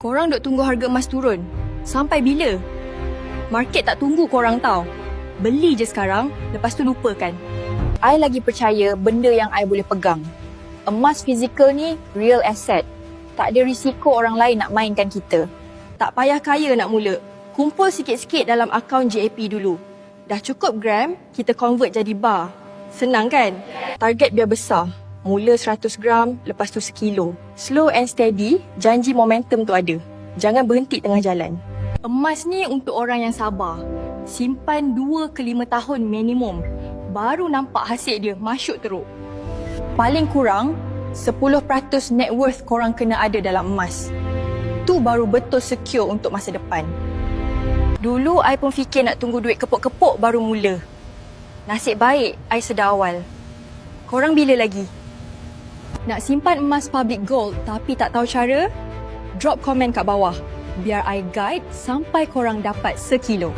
Korang duk tunggu harga emas turun. Sampai bila? Market tak tunggu korang tau. Beli je sekarang, lepas tu lupakan. I lagi percaya benda yang I boleh pegang. Emas fizikal ni real asset. Tak ada risiko orang lain nak mainkan kita. Tak payah kaya nak mula. Kumpul sikit-sikit dalam akaun JAP dulu. Dah cukup gram, kita convert jadi bar. Senang kan? Target biar besar. Mula 100 gram, lepas tu sekilo. Slow and steady, janji momentum tu ada. Jangan berhenti tengah jalan. Emas ni untuk orang yang sabar. Simpan 2 ke 5 tahun minimum. Baru nampak hasil dia masuk teruk. Paling kurang 10% net worth korang kena ada dalam emas. Tu baru betul secure untuk masa depan. Dulu I pun fikir nak tunggu duit kepuk-kepuk baru mula. Nasib baik I sedar awal. Korang bila lagi? Nak simpan emas public gold tapi tak tahu cara? Drop komen kat bawah. Biar I guide sampai korang dapat sekilo.